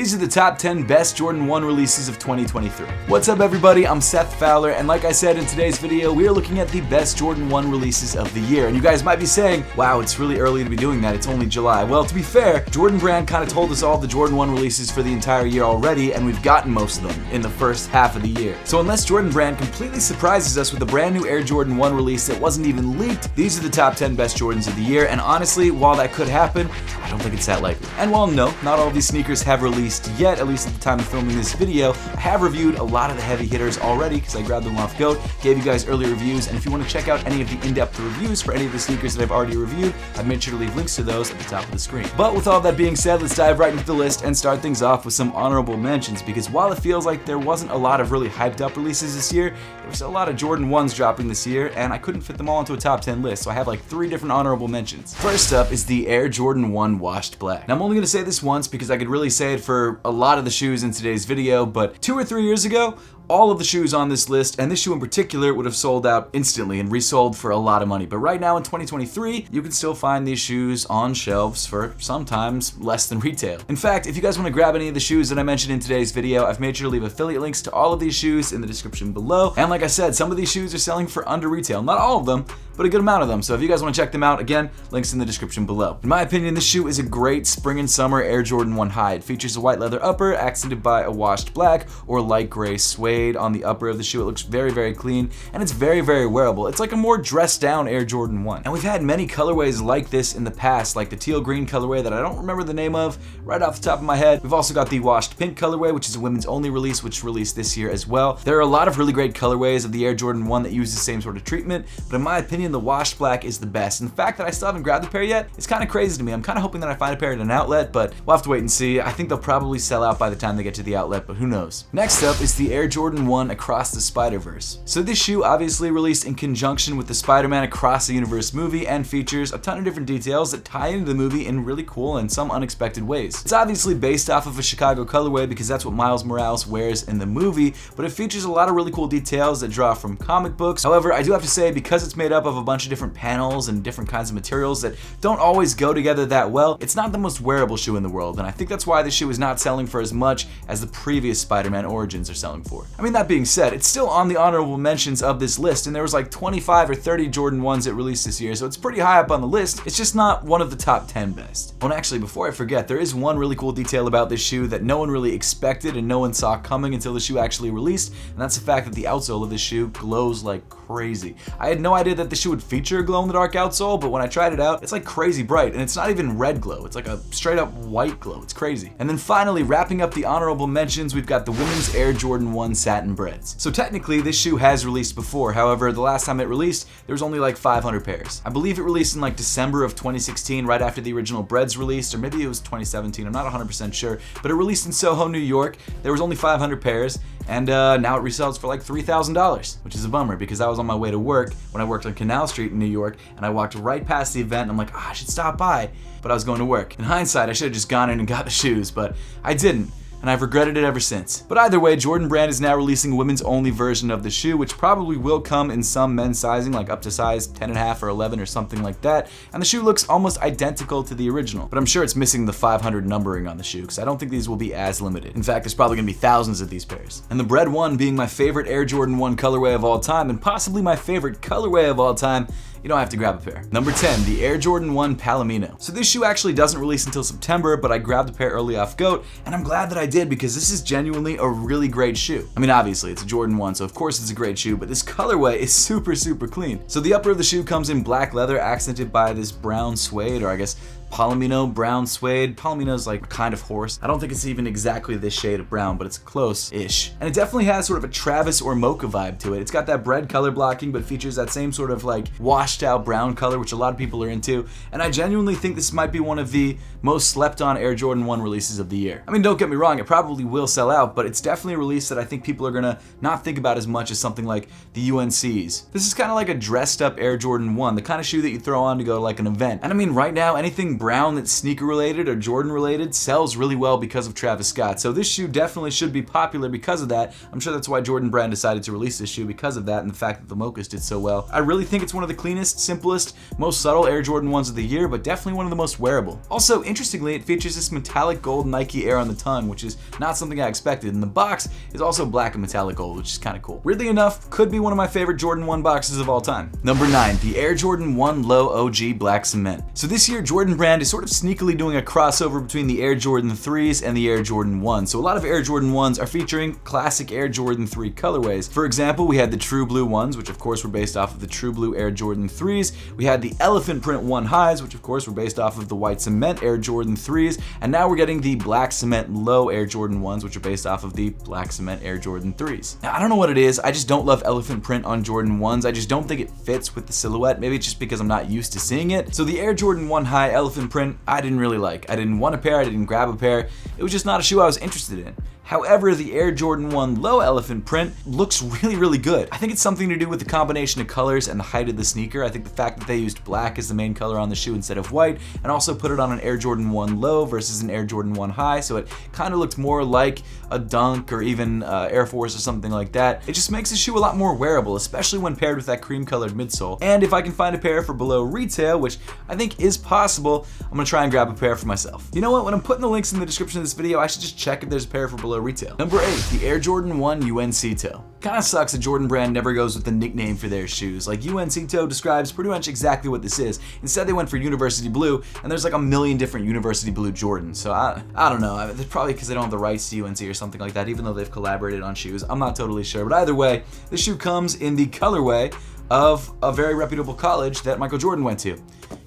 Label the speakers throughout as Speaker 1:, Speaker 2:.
Speaker 1: These are the top 10 best Jordan 1 releases of 2023. What's up everybody, I'm Seth Fowler, and like I said in today's video, we are looking at the best Jordan 1 releases of the year. And you guys might be saying, wow, it's really early to be doing that, it's only July. Well, to be fair, Jordan Brand kind of told us all the Jordan 1 releases for the entire year already, and we've gotten most of them in the first half of the year. So unless Jordan Brand completely surprises us with a brand new Air Jordan 1 release that wasn't even leaked, these are the top 10 best Jordans of the year, and honestly, while that could happen, I don't think it's that likely. And while no, not all of these sneakers have released yet, at least at the time of filming this video, I have reviewed a lot of the heavy hitters already because I grabbed them off GOAT, gave you guys early reviews, and if you want to check out any of the in-depth reviews for any of the sneakers that I've already reviewed, I've made sure to leave links to those at the top of the screen. But with all that being said, let's dive right into the list and start things off with some honorable mentions, because while it feels like there wasn't a lot of really hyped up releases this year, there was a lot of Jordan 1s dropping this year, and I couldn't fit them all into a top 10 list, so I have like 3 different honorable mentions. First up is the Air Jordan 1 Washed Black. Now I'm only going to say this once because I could really say it for a lot of the shoes in today's video, but 2 or 3 years ago, all of the shoes on this list, and this shoe in particular, would have sold out instantly and resold for a lot of money. But right now in 2023, you can still find these shoes on shelves for sometimes less than retail. In fact, if you guys want to grab any of the shoes that I mentioned in today's video, I've made sure to leave affiliate links to all of these shoes in the description below. And like I said, some of these shoes are selling for under retail. Not all of them, but a good amount of them. So if you guys want to check them out, again, links in the description below. In my opinion, this shoe is a great spring and summer Air Jordan 1 high. It features a white leather upper accented by a washed black or light gray suede on the upper of the shoe. It looks very, very clean, and it's very, very wearable. It's like a more dressed down Air Jordan 1. And we've had many colorways like this in the past, like the teal green colorway that I don't remember the name of right off the top of my head. We've also got the washed pink colorway, which is a women's only release, which released this year as well. There are a lot of really great colorways of the Air Jordan 1 that use the same sort of treatment, but in my opinion, the washed black is the best. And the fact that I still haven't grabbed a pair yet, it's kind of crazy to me. I'm kind of hoping that I find a pair at an outlet, but we'll have to wait and see. I think they'll probably sell out by the time they get to the outlet, but who knows. Next up is the Air Jordan 1 Across the Spider-Verse. So this shoe obviously released in conjunction with the Spider-Man Across the Universe movie and features a ton of different details that tie into the movie in really cool and some unexpected ways. It's obviously based off of a Chicago colorway because that's what Miles Morales wears in the movie, but it features a lot of really cool details that draw from comic books. However, I do have to say, because it's made up of a bunch of different panels and different kinds of materials that don't always go together that well, it's not the most wearable shoe in the world, and I think that's why this shoe is not selling for as much as the previous Spider-Man Origins are selling for. I mean, that being said, it's still on the honorable mentions of this list, and there was like 25 or 30 Jordan 1s that released this year, so it's pretty high up on the list. It's just not one of the top 10 best. Oh, and actually, before I forget, there is one really cool detail about this shoe that no one really expected and no one saw coming until the shoe actually released, and that's the fact that the outsole of this shoe glows like crazy. I had no idea that the shoe would feature a glow-in-the-dark outsole, but when I tried it out, it's like crazy bright, and it's not even red glow, it's like a straight up white glow. It's crazy. And then finally, wrapping up the honorable mentions, we've got the women's Air Jordan 1 Satin Breads. So technically, this shoe has released before. However, the last time it released, there was only like 500 pairs. I believe it released in like December of 2016, right after the original Breads released, or maybe it was 2017, I'm not 100% sure, but it released in Soho, New York. There was only 500 pairs, and now it resells for like $3,000, which is a bummer because I was on my way to work when I worked on Canal Street in New York, and I walked right past the event, and I'm like, I should stop by, but I was going to work. In hindsight, I should have just gone in and got the shoes, but I didn't, and I've regretted it ever since. But either way, Jordan Brand is now releasing a women's only version of the shoe, which probably will come in some men's sizing, like up to size 10.5 or 11 or something like that, and the shoe looks almost identical to the original. But I'm sure it's missing the 500 numbering on the shoe, because I don't think these will be as limited. In fact, there's probably gonna be thousands of these pairs. And the Bread 1 being my favorite Air Jordan 1 colorway of all time, and possibly my favorite colorway of all time, you don't have to grab a pair. Number 10, the Air Jordan 1 Palomino. So this shoe actually doesn't release until September, but I grabbed a pair early off GOAT, and I'm glad that I did because this is genuinely a really great shoe. I mean, obviously, it's a Jordan 1, so of course it's a great shoe, but this colorway is super, super clean. So the upper of the shoe comes in black leather accented by this brown suede, or I guess Palomino brown suede. Palomino's like kind of horse. I don't think it's even exactly this shade of brown, but it's close-ish. And it definitely has sort of a Travis or Mocha vibe to it. It's got that bread color blocking, but features that same sort of like washed out brown color, which a lot of people are into. And I genuinely think this might be one of the most slept on Air Jordan 1 releases of the year. I mean, don't get me wrong, it probably will sell out, but it's definitely a release that I think people are gonna not think about as much as something like the UNCs. This is kind of like a dressed up Air Jordan 1, the kind of shoe that you throw on to go to like an event. And I mean, right now, anything brown that's sneaker related or Jordan related sells really well because of Travis Scott. So this shoe definitely should be popular because of that. I'm sure that's why Jordan Brand decided to release this shoe, because of that and the fact that the mochas did so well. I really think it's one of the cleanest, simplest, most subtle Air Jordan 1s of the year, but definitely one of the most wearable. Also, interestingly, it features this metallic gold Nike Air on the tongue, which is not something I expected, and the box is also black and metallic gold, which is kind of cool. Weirdly enough, could be one of my favorite Jordan 1 boxes of all time. Number 9, the Air Jordan 1 Low OG Black Cement. So this year, Jordan Brand is sort of sneakily doing a crossover between the Air Jordan 3s and the Air Jordan 1. So a lot of Air Jordan 1s are featuring classic Air Jordan 3 colorways. For example, we had the True Blue ones, which of course were based off of the True Blue Air Jordan 3s. We had the Elephant Print 1 Highs, which of course were based off of the White Cement Air Jordan 3s. And now we're getting the Black Cement Low Air Jordan 1s, which are based off of the Black Cement Air Jordan 3s. Now, I don't know what it is. I just don't love elephant print on Jordan 1s. I just don't think it fits with the silhouette. Maybe it's just because I'm not used to seeing it. So the Air Jordan 1 High elephant print, I didn't really like. I didn't want a pair. I didn't grab a pair. It was just not a shoe I was interested in. However, the Air Jordan 1 Low Elephant Print looks really, really good. I think it's something to do with the combination of colors and the height of the sneaker. I think the fact that they used black as the main color on the shoe instead of white, and also put it on an Air Jordan 1 Low versus an Air Jordan 1 High, so it kind of looked more like a Dunk or even Air Force or something like that. It just makes the shoe a lot more wearable, especially when paired with that cream-colored midsole. And if I can find a pair for below retail, which I think is possible, I'm gonna try and grab a pair for myself. You know what? When I'm putting the links in the description of this video, I should just check if there's a pair for below retail. Number 8, the Air Jordan 1 UNC Toe. Kinda sucks that Jordan Brand never goes with the nickname for their shoes. Like, UNC Toe describes pretty much exactly what this is. Instead, they went for University Blue, and there's like a million different University Blue Jordans. So I don't know. It's probably because they don't have the rights to UNC or something like that, even though they've collaborated on shoes. I'm not totally sure. But either way, this shoe comes in the colorway of a very reputable college that Michael Jordan went to,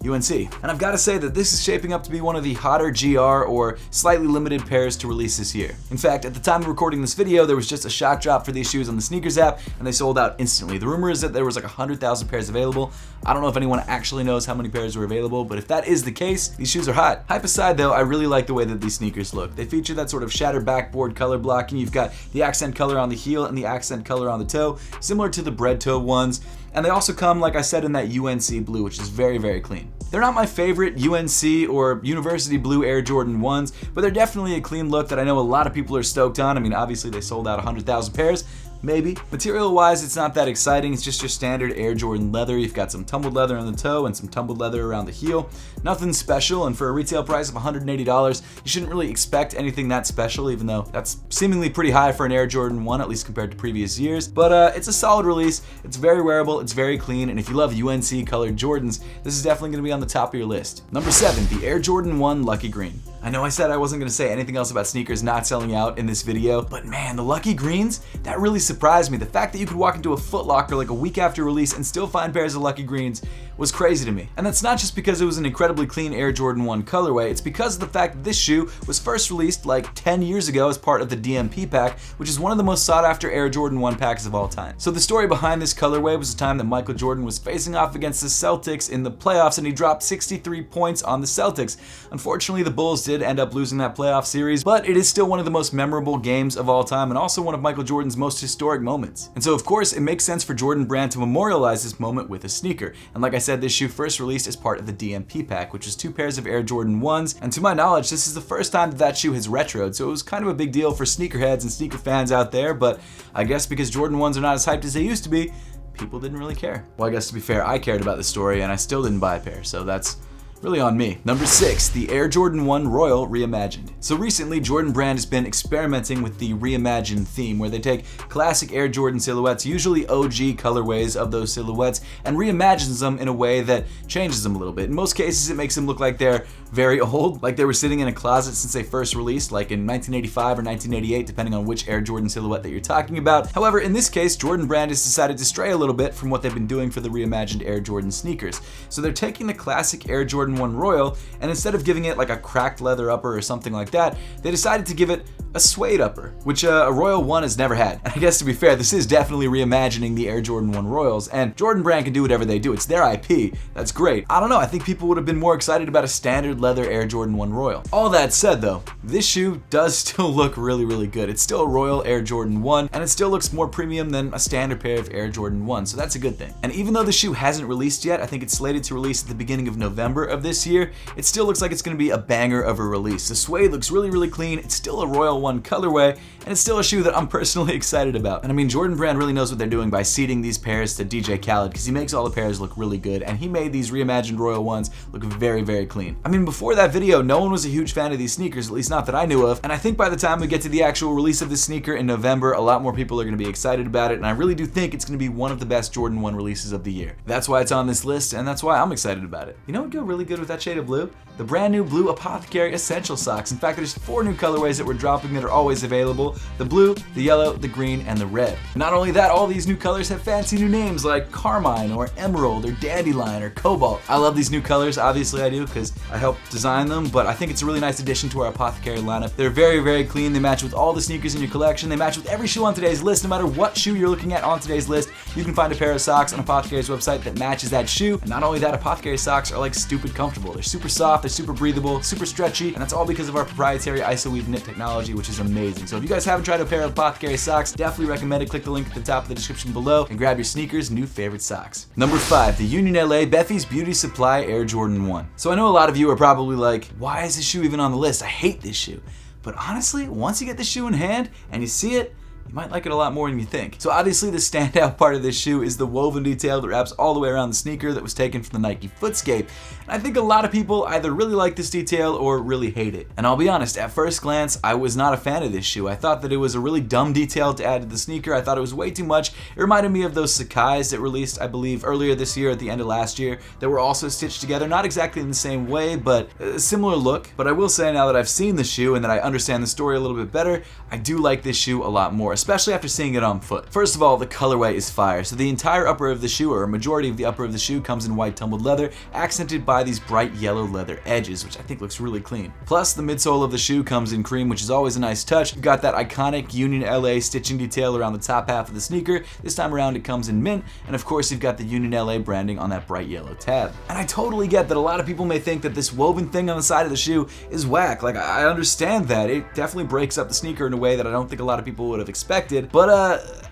Speaker 1: UNC. And I've got to say that this is shaping up to be one of the hotter GR or slightly limited pairs to release this year. In fact, at the time of recording this video, there was just a shock drop for these shoes on the sneakers app, and they sold out instantly. The rumor is that there was like 100,000 pairs available. I don't know if anyone actually knows how many pairs were available, but if that is the case, these shoes are hot. Hype aside though, I really like the way that these sneakers look. They feature that sort of shattered backboard color blocking. You've got the accent color on the heel and the accent color on the toe, similar to the bread toe ones. And they also come, like I said, in that UNC blue, which is very, very clean. They're not my favorite UNC or University Blue Air Jordan 1s, but they're definitely a clean look that I know a lot of people are stoked on. I mean, obviously they sold out 100,000 pairs. Maybe. Material-wise, it's not that exciting. It's just your standard Air Jordan leather. You've got some tumbled leather on the toe and some tumbled leather around the heel. Nothing special, and for a retail price of $180, you shouldn't really expect anything that special, even though that's seemingly pretty high for an Air Jordan 1, at least compared to previous years. But it's a solid release. It's very wearable, it's very clean, and if you love UNC colored Jordans, this is definitely going to be on the top of your list. Number 7, the Air Jordan 1 Lucky Green. I know I said I wasn't going to say anything else about sneakers not selling out in this video, but man, the Lucky Greens, that really surprised me. The fact that you could walk into a Foot Locker like a week after release and still find pairs of Lucky Greens was crazy to me. And that's not just because it was an incredibly clean Air Jordan 1 colorway, it's because of the fact that this shoe was first released like 10 years ago as part of the DMP pack, which is one of the most sought after Air Jordan 1 packs of all time. So the story behind this colorway was the time that Michael Jordan was facing off against the Celtics in the playoffs, and he dropped 63 points on the Celtics. Unfortunately, the Bulls did end up losing that playoff series, but it is still one of the most memorable games of all time and also one of Michael Jordan's most historic moments. And so of course, it makes sense for Jordan Brand to memorialize this moment with a sneaker. And like I said, this shoe first released as part of the DMP pack, which was 2 pairs of Air Jordan 1s, and to my knowledge, this is the first time that that shoe has retroed, so it was kind of a big deal for sneakerheads and sneaker fans out there, but I guess because Jordan 1s are not as hyped as they used to be, people didn't really care. Well, I guess to be fair, I cared about the story and I still didn't buy a pair, so that's really on me. Number 6, the Air Jordan 1 Royal Reimagined. So recently, Jordan Brand has been experimenting with the reimagined theme, where they take classic Air Jordan silhouettes, usually OG colorways of those silhouettes, and reimagines them in a way that changes them a little bit. In most cases, it makes them look like they're very old, like they were sitting in a closet since they first released, like in 1985 or 1988, depending on which Air Jordan silhouette that you're talking about. However, in this case, Jordan Brand has decided to stray a little bit from what they've been doing for the reimagined Air Jordan sneakers. So they're taking the classic Air Jordan 1 Royal, and instead of giving it like a cracked leather upper or something like that, they decided to give it a suede upper, which a Royal 1 has never had. And I guess to be fair, this is definitely reimagining the Air Jordan 1 Royals, and Jordan Brand can do whatever they do. It's their IP. That's great. I don't know, I think people would have been more excited about a standard leather Air Jordan 1 Royal. All that said though, this shoe does still look really, really good. It's still a Royal Air Jordan 1, and it still looks more premium than a standard pair of Air Jordan 1, so that's a good thing. And even though the shoe hasn't released yet, I think it's slated to release at the beginning of November of this year, it still looks like it's going to be a banger of a release. The suede looks really, really clean. It's still a Royal 1 colorway, and it's still a shoe that I'm personally excited about. And I mean, Jordan Brand really knows what they're doing by seeding these pairs to DJ Khaled, because he makes all the pairs look really good, and he made these reimagined Royal 1s look very, very clean. I mean, before that video, no one was a huge fan of these sneakers, at least not that I knew of, and I think by the time we get to the actual release of this sneaker in November, a lot more people are going to be excited about it, and I really do think it's going to be one of the best Jordan 1 releases of the year. That's why it's on this list, and that's why I'm excited about it. You know what would go really good with that shade of blue? The brand new blue Apothecary Essential socks. In fact, there's 4 new colorways that we're dropping that are always available: the blue, the yellow, the green, and the red. Not only that, all these new colors have fancy new names like Carmine or Emerald or Dandelion or Cobalt. I love these new colors, obviously I do, because I helped design them, but I think it's a really nice addition to our Apothecary lineup. They're very, very clean. They match with all the sneakers in your collection. They match with every shoe on today's list. No matter what shoe you're looking at on today's list, you can find a pair of socks on Apothecary's website that matches that shoe. And not only that, Apothecary socks are like stupid comfortable. They're super soft, they're super breathable, super stretchy, and that's all because of our proprietary ISO-weave knit technology, which is amazing. So if you guys haven't tried a pair of Apothecary socks, definitely recommend it. Click the link at the top of the description below and grab your sneakers' new favorite socks. Number 5, the Union LA Beffy's Beauty Supply Air Jordan 1. So I know a lot of you are probably like, why is this shoe even on the list? I hate this shoe. But honestly, once you get the shoe in hand and you see it, you might like it a lot more than you think. So obviously the standout part of this shoe is the woven detail that wraps all the way around the sneaker that was taken from the Nike Footscape. And I think a lot of people either really like this detail or really hate it. And I'll be honest, at first glance, I was not a fan of this shoe. I thought that it was a really dumb detail to add to the sneaker. I thought it was way too much. It reminded me of those Sakai's that released, I believe, earlier this year at the end of last year that were also stitched together. Not exactly in the same way, but a similar look. But I will say now that I've seen the shoe and that I understand the story a little bit better, I do like this shoe a lot more, especially after seeing it on foot. First of all, the colorway is fire. So the entire upper of the shoe, or a majority of the upper of the shoe, comes in white tumbled leather, accented by these bright yellow leather edges, which I think looks really clean. Plus, the midsole of the shoe comes in cream, which is always a nice touch. You've got that iconic Union LA stitching detail around the top half of the sneaker. This time around it comes in mint, and of course you've got the Union LA branding on that bright yellow tab. And I totally get that a lot of people may think that this woven thing on the side of the shoe is whack. Like, I understand that. It definitely breaks up the sneaker in a way that I don't think a lot of people would have expected, but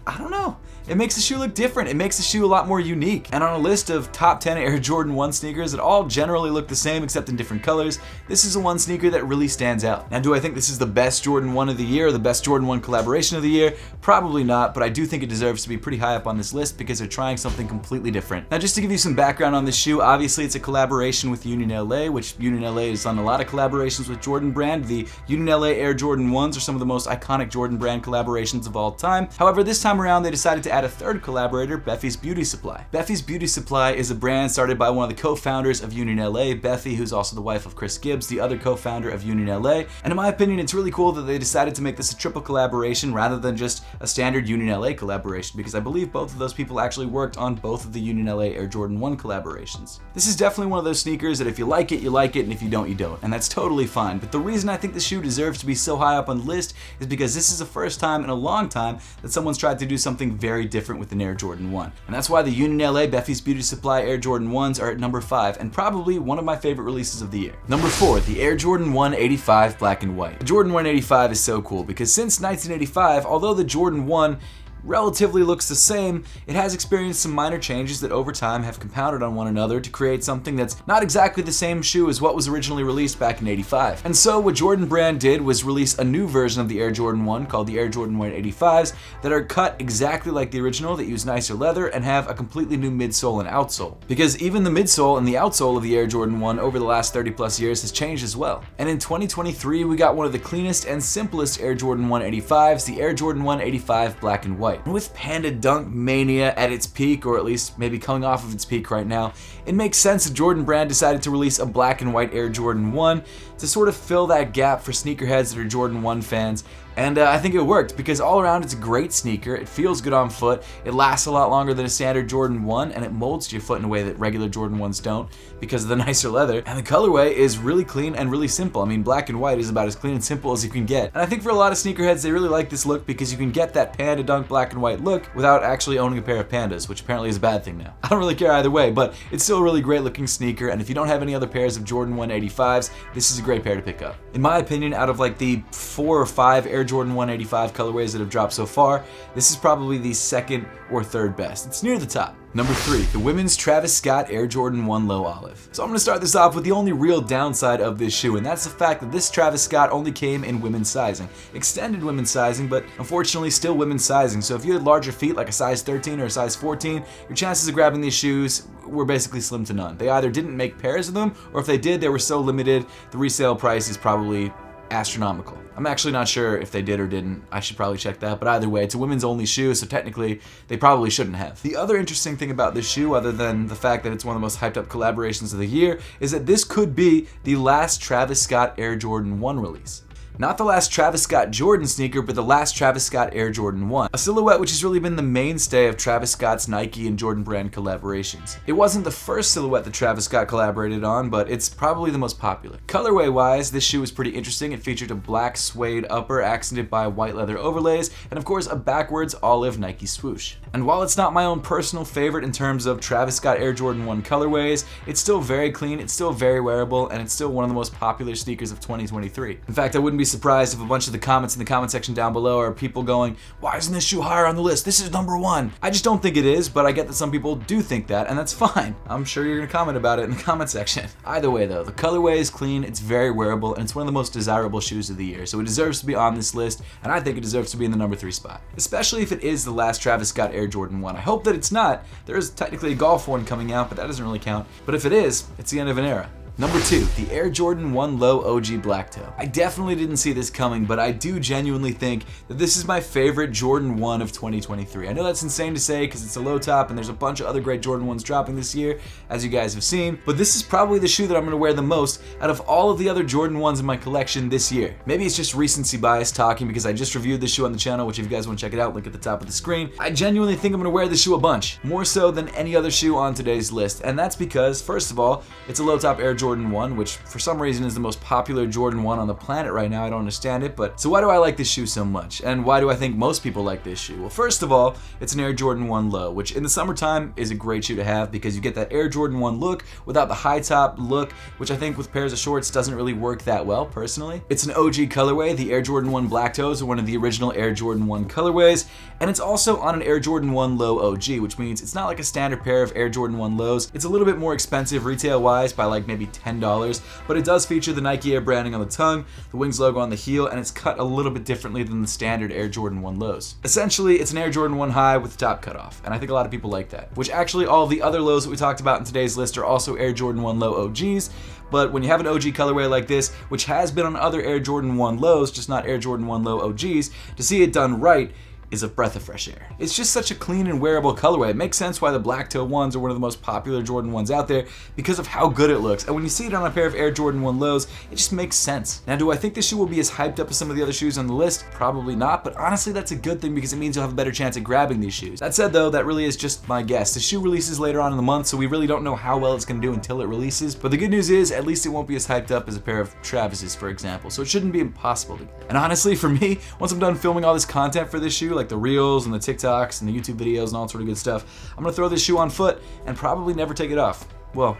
Speaker 1: I don't know. It makes the shoe look different. It makes the shoe a lot more unique. And on a list of top 10 Air Jordan 1 sneakers that all generally look the same except in different colors, this is a one sneaker that really stands out. Now, do I think this is the best Jordan 1 of the year or the best Jordan 1 collaboration of the year? Probably not, but I do think it deserves to be pretty high up on this list because they're trying something completely different. Now, just to give you some background on this shoe, obviously it's a collaboration with Union LA, which Union LA has done a lot of collaborations with Jordan Brand. The Union LA Air Jordan 1s are some of the most iconic Jordan Brand collaborations of all time. However, this time around they decided to add a third collaborator, Beffy's Beauty Supply. Beffy's Beauty Supply is a brand started by one of the co-founders of Union LA, Beffy, who's also the wife of Chris Gibbs, the other co-founder of Union LA. And in my opinion, it's really cool that they decided to make this a triple collaboration rather than just a standard Union LA collaboration, because I believe both of those people actually worked on both of the Union LA Air Jordan 1 collaborations. This is definitely one of those sneakers that if you like it, and if you don't, you don't. And that's totally fine. But the reason I think this shoe deserves to be so high up on the list is because this is the first time in a long time that someone's tried to do something very different with an Air Jordan 1. And that's why the Union LA Beffy's Beauty Supply Air Jordan 1s are at number 5, and probably one of my favorite releases of the year. Number 4, the Air Jordan 1 85 Black and White. The Jordan 1 85 is so cool because since 1985, although the Jordan 1 relatively looks the same, it has experienced some minor changes that over time have compounded on one another to create something that's not exactly the same shoe as what was originally released back in '85. And so what Jordan Brand did was release a new version of the Air Jordan 1 called the Air Jordan 1 85s that are cut exactly like the original, that use nicer leather and have a completely new midsole and outsole. Because even the midsole and the outsole of the Air Jordan 1 over the last 30 plus years has changed as well. And in 2023 we got one of the cleanest and simplest Air Jordan 1 85s, the Air Jordan 1 85 Black and White. And with Panda Dunk mania at its peak, or at least maybe coming off of its peak right now, it makes sense that Jordan Brand decided to release a black and white Air Jordan 1 to sort of fill that gap for sneakerheads that are Jordan 1 fans, And I think it worked because all around it's a great sneaker, it feels good on foot, it lasts a lot longer than a standard Jordan 1, and it molds to your foot in a way that regular Jordan 1s don't because of the nicer leather. And the colorway is really clean and really simple. I mean, black and white is about as clean and simple as you can get. And I think for a lot of sneakerheads, they really like this look because you can get that Panda Dunk black and white look without actually owning a pair of Pandas, which apparently is a bad thing now. I don't really care either way, but it's still a really great looking sneaker, and if you don't have any other pairs of Jordan 185s, this is a great pair to pick up. In my opinion, out of like the 4 or 5 Air Jordan 185 colorways that have dropped so far, this is probably the second or third best. It's near the top. Number 3, the women's Travis Scott Air Jordan 1 Low Olive. So I'm going to start this off with the only real downside of this shoe, and that's the fact that this Travis Scott only came in women's sizing. Extended women's sizing, but unfortunately still women's sizing. So if you had larger feet like a size 13 or a size 14, your chances of grabbing these shoes were basically slim to none. They either didn't make pairs of them, or if they did, they were so limited, the resale price is probably astronomical. I'm actually not sure if they did or didn't. I should probably check that, but either way, it's a women's only shoe, so technically they probably shouldn't have. The other interesting thing about this shoe, other than the fact that it's one of the most hyped up collaborations of the year, is that this could be the last Travis Scott Air Jordan 1 release. Not the last Travis Scott Jordan sneaker, but the last Travis Scott Air Jordan 1. A silhouette which has really been the mainstay of Travis Scott's Nike and Jordan brand collaborations. It wasn't the first silhouette that Travis Scott collaborated on, but it's probably the most popular. Colorway wise, this shoe was pretty interesting. It featured a black suede upper accented by white leather overlays, and of course a backwards olive Nike swoosh. And while it's not my own personal favorite in terms of Travis Scott Air Jordan 1 colorways, it's still very clean, it's still very wearable, and it's still one of the most popular sneakers of 2023. In fact, I wouldn't be surprised if a bunch of the comments in the comment section down below are people going, why isn't this shoe higher on the list? This is number 1. I just don't think it is, but I get that some people do think that, and that's fine. I'm sure you're gonna comment about it in the comment section. Either way though, the colorway is clean, it's very wearable, and it's one of the most desirable shoes of the year, so it deserves to be on this list, and I think it deserves to be in the number 3 spot. Especially if it is the last Travis Scott Air Jordan 1. I hope that it's not. There is technically a golf one coming out, but that doesn't really count. But if it is, it's the end of an era. Number 2, the Air Jordan 1 Low OG Black Toe. I definitely didn't see this coming, but I do genuinely think that this is my favorite Jordan 1 of 2023. I know that's insane to say because it's a low top and there's a bunch of other great Jordan 1s dropping this year, as you guys have seen, but this is probably the shoe that I'm going to wear the most out of all of the other Jordan 1s in my collection this year. Maybe it's just recency bias talking because I just reviewed this shoe on the channel, which if you guys want to check it out, link at the top of the screen. I genuinely think I'm going to wear this shoe a bunch, more so than any other shoe on today's list, and that's because, first of all, it's a low top Air Jordan 1, which for some reason is the most popular Jordan 1 on the planet right now. I don't understand it, but so why do I like this shoe so much? And why do I think most people like this shoe? Well, first of all, it's an Air Jordan 1 Low, which in the summertime is a great shoe to have because you get that Air Jordan 1 look without the high top look, which I think with pairs of shorts doesn't really work that well, personally. It's an OG colorway. The Air Jordan 1 Black Toes are one of the original Air Jordan 1 colorways, and it's also on an Air Jordan 1 Low OG, which means it's not like a standard pair of Air Jordan 1 Lows. It's a little bit more expensive retail-wise by like maybe $10, but it does feature the Nike Air branding on the tongue, the Wings logo on the heel, and it's cut a little bit differently than the standard Air Jordan 1 Lows. Essentially, it's an Air Jordan 1 High with the top cut off, and I think a lot of people like that. Which actually, all of the other lows that we talked about in today's list are also Air Jordan 1 Low OGs, but when you have an OG colorway like this, which has been on other Air Jordan 1 Lows, just not Air Jordan 1 Low OGs, to see it done right is a breath of fresh air. It's just such a clean and wearable colorway. It makes sense why the black toe ones are one of the most popular Jordan 1s out there because of how good it looks. And when you see it on a pair of Air Jordan 1 Lows, it just makes sense. Now, do I think this shoe will be as hyped up as some of the other shoes on the list? Probably not, but honestly, that's a good thing because it means you'll have a better chance at grabbing these shoes. That said though, that really is just my guess. The shoe releases later on in the month, so we really don't know how well it's gonna do until it releases. But the good news is, at least it won't be as hyped up as a pair of Travis's, for example. So it shouldn't be impossible to get. And honestly, for me, once I'm done filming all this content for this shoe, like the reels and the TikToks and the YouTube videos and all sort of good stuff, I'm gonna throw this shoe on foot and probably never take it off. Well,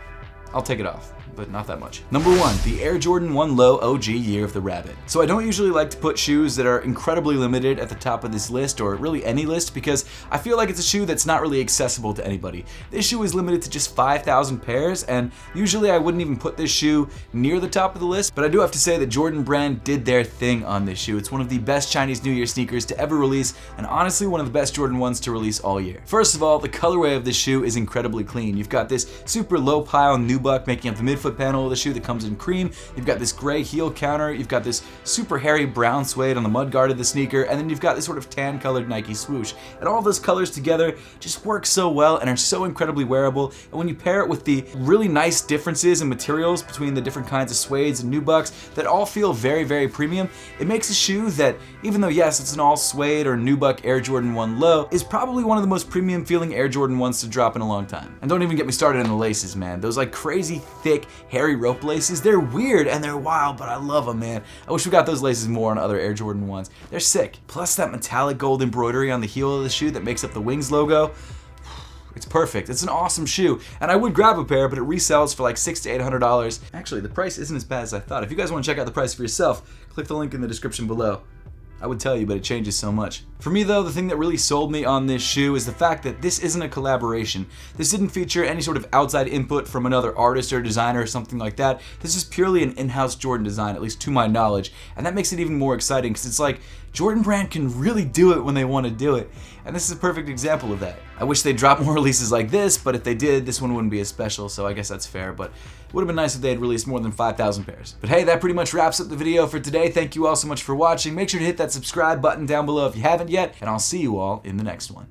Speaker 1: I'll take it off, but not that much. Number 1, the Air Jordan 1 Low OG Year of the Rabbit. So I don't usually like to put shoes that are incredibly limited at the top of this list, or really any list, because I feel like it's a shoe that's not really accessible to anybody. This shoe is limited to just 5,000 pairs, and usually I wouldn't even put this shoe near the top of the list, but I do have to say that Jordan Brand did their thing on this shoe. It's one of the best Chinese New Year sneakers to ever release, and honestly one of the best Jordan 1s to release all year. First of all, the colorway of this shoe is incredibly clean. You've got this super low pile nubuck making up the midfoot foot panel of the shoe that comes in cream. You've got this gray heel counter. You've got this super hairy brown suede on the mudguard of the sneaker, and then you've got this sort of tan colored Nike swoosh. And all of those colors together just work so well and are so incredibly wearable. And when you pair it with the really nice differences in materials between the different kinds of suedes and nubucks that all feel very, very premium, it makes a shoe that, even though yes, it's an all suede or nubuck Air Jordan 1 low, is probably one of the most premium feeling Air Jordan 1s to drop in a long time. And don't even get me started on the laces, man. Those like crazy thick, hairy rope laces, they're weird and they're wild, but I love them, man. I wish we got those laces more on other Air Jordan 1s. They're sick. Plus that metallic gold embroidery on the heel of the shoe that makes up the Wings logo. It's perfect. It's an awesome shoe, and I would grab a pair, but it resells for like $600 to $800. Actually, the price isn't as bad as I thought. If you guys want to check out the price for yourself, click the link in the description below. I would tell you, but it changes so much. For me though, the thing that really sold me on this shoe is the fact that this isn't a collaboration. This didn't feature any sort of outside input from another artist or designer or something like that. This is purely an in-house Jordan design, at least to my knowledge, and that makes it even more exciting because it's like Jordan Brand can really do it when they want to do it, and this is a perfect example of that. I wish they'd drop more releases like this, but if they did, this one wouldn't be as special, so I guess that's fair, but it would have been nice if they had released more than 5,000 pairs. But hey, that pretty much wraps up the video for today. Thank you all so much for watching. Make sure to hit that subscribe button down below if you haven't yet, and I'll see you all in the next one.